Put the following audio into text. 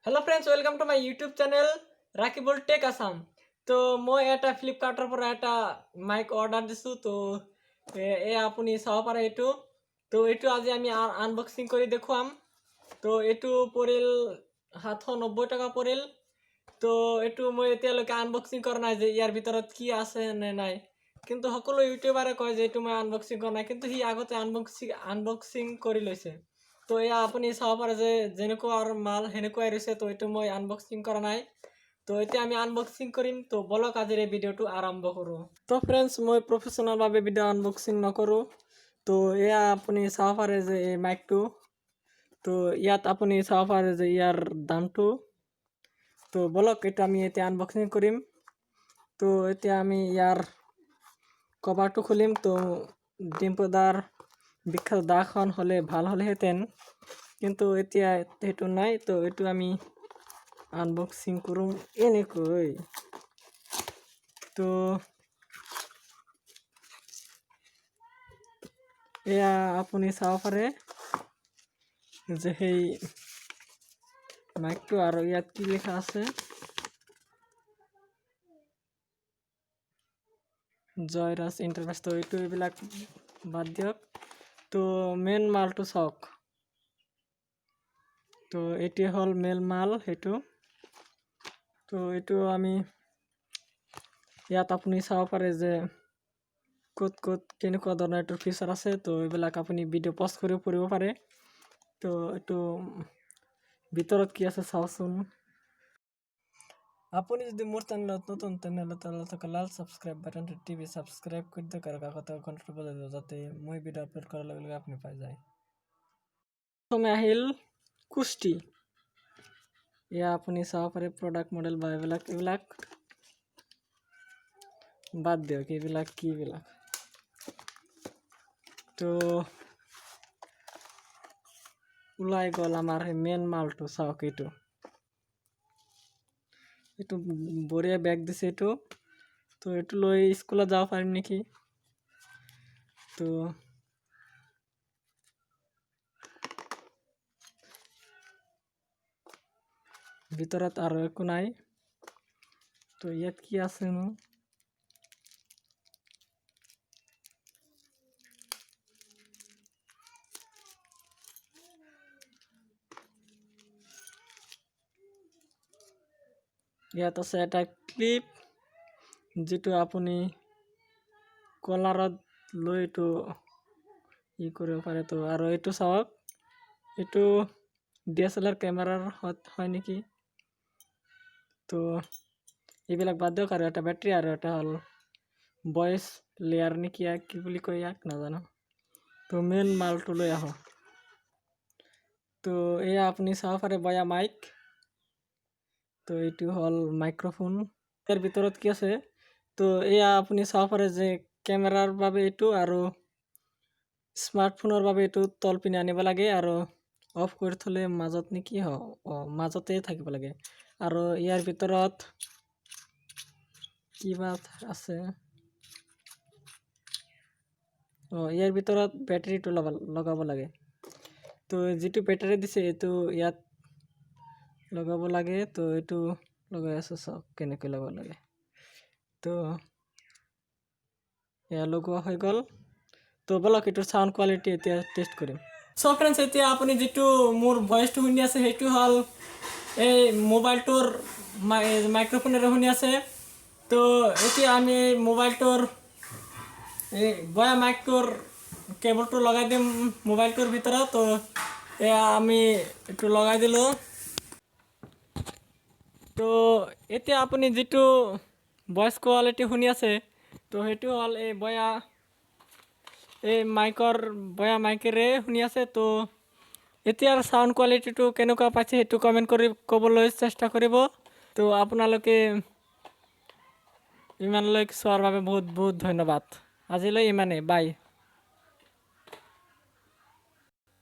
Hello friends, welcome to my YouTube channel Rakibul tech Assam. तो मैं এটা ফ্লিপকাৰ্টৰ পৰা এটা মাইক অৰ্ডাৰ দিছো। তো এই আপুনি চাব পাৰে এইটো। তো এইটো আজি আমি আনবক্সিং কৰি দেখুৱাম। তো এইটো পৰিল 790 টকা পৰিল। তো এইটো মই এতিয়ালৈকে আনবক্সিং কৰা নাই যে ইয়াৰ ভিতৰত কি আছে নে নাই, কিন্তু সকলো ইউটিউবাৰে কয় যে এইটো মই আনবক্সিং কৰা নাই, কিন্তু সি আগতে আনবক্সিং কৰি লৈছে। তো এয়া আপুনি চাব পাৰে যে যেনেকুৱা আৰু মাল সেনেকুৱাই ৰৈছে। তো এইটো মই আনবক্সিং কৰা নাই। তো এতিয়া আমি আনবক্সিং কৰিম। তো বলক আজিৰ এই ভিডিঅ'টো আৰম্ভ কৰোঁ। তো ফ্ৰেণ্ডছ, মই প্ৰফেশ্যনেলভাৱে ভিডিঅ' আনবক্সিং নকৰোঁ। তো এয়া আপুনি চাব পাৰে যে এই মাইকটো। তো ইয়াত আপুনি চাব পাৰে যে ইয়াৰ দামটো। তো বলক এটা আমি এতিয়া আনবক্সিং কৰিম। তো এতিয়া আমি ইয়াৰ কভাৰটো খুলিম। তো ডিম্পুদাৰ বিখ্যাত দাখন হ'লে ভাল হ'লেহেঁতেন, কিন্তু এতিয়া সেইটো নাই। তো এইটো আমি আনবক্সিং কৰোঁ এনেকৈ। তো এয়া আপুনি চাব পাৰে যে সেই মাইকটো, আৰু ইয়াত কি লিখা আছে, জয়ৰাজ ইণ্টাৰফেচ। তো এইটো এইবিলাক বাদ দিয়ক। তো মেইন মালটো চাওক। তো এইটোৱে হ'ল মেইন মাল সেইটো। তো এইটো আমি ইয়াত আপুনি চাব পাৰে যে ক'ত কেনেকুৱা ধৰণৰ এইটোৰ ফিচাৰ আছে। তো এইবিলাক আপুনি ভিডিঅ' পষ্ট কৰিব পাৰিব পাৰে। তো এইটো ভিতৰত কি আছে চাওচোন। আপুনি যদি মোৰ চেনেলত নতুন তেনেহ'লে থকা লাল ছাবস্ক্ৰাইব বাটনটো টিপি ছাবস্ক্ৰাইব কৰি দিয়ক আৰু কাষতে ঘণ্টাটো বজাই দিয়ক, যাতে মই ভিডিঅ' আপলোড কৰাৰ লগে লগে আপুনি পাই যায়। প্ৰথমে আহিল কুস্তি। এয়া আপুনি চাব পাৰে প্ৰডাক্ট মডেল বা এইবিলাক বাদ দিয়ক, এইবিলাক কিবিলাক। তো ওলাই গ'ল আমাৰ মেইন মালটো। চাওক এইটো বঢ়িয়া বেগ দিছে এইটো। তো এইটো লৈ স্কুলত যাব পাৰিম নেকি। তো ভিতৰত আৰু একো নাই। তো ইয়াত কি আছেনো, ইয়াত আছে এটা ক্লিপ, যিটো আপুনি কলাৰত লৈ এইটো ই কৰিব পাৰে। তো আৰু এইটো চাওক, এইটো DSLR কেমেৰাৰ হয় নেকি। তো এইবিলাক বাদ দিয়ক। আৰু এটা বেটাৰী, আৰু এটা হ'ল ভইচ লেয়াৰ নেকি, কি বুলি কয় ইয়াক নাজানো। তো মেইন মালটো লৈ আহোঁ। তো এয়া আপুনি চাব পাৰে বয়া মাইক। তো এইটো হ'ল মাইক্ৰফোন। ইয়াৰ ভিতৰত কি আছে, তো এয়া আপুনি চাব পাৰে যে কেমেৰাৰ বাবে এইটো, আৰু স্মাৰ্টফোনৰ বাবে এইটো তল পিনে আনিব লাগে, আৰু অফ কৰি থ'লে মাজত নেকি, মাজতে থাকিব লাগে। আৰু ইয়াৰ ভিতৰত কিবা আছে, ইয়াৰ ভিতৰত বেটাৰীটো লগাব লাগে। তো যিটো বেটাৰী দিছে এইটো ইয়াত লগাব লাগে। তো এইটো লগাই আছোঁ, চাওক কেনেকৈ লগাব লাগে। তো এয়া লগোৱা হৈ গ'ল। তো বলক এইটোৰ চাউণ্ড কোৱালিটি এতিয়া টেষ্ট কৰিম। চ' ফ্ৰেণ্ডছ, এতিয়া আপুনি যিটো মোৰ ভইচটো শুনি আছে সেইটো হ'ল এই মোবাইলটোৰ মাইক্ৰফোনেৰে শুনি আছে। তো এতিয়া আমি মোবাইলটোৰ এই বয়া মাইকটোৰ কেবলটো লগাই দিম মোবাইলটোৰ ভিতৰত। তো এয়া আমি এইটো লগাই দিলোঁ। তো এতিয়া আপুনি যিটো ভইচ কোৱালিটি শুনি আছে, তো সেইটো হ'ল এই বয়া মাইকেৰে শুনি আছে। তো এতিয়াৰ চাউণ্ড কোৱালিটিটো কেনেকুৱা পাইছে সেইটো কমেণ্ট কৰি ক'বলৈ চেষ্টা কৰিব। তো আপোনালোকে ইমানলৈ চোৱাৰ বাবে বহুত বহুত ধন্যবাদ। আজিলৈ ইমানেই, বাই।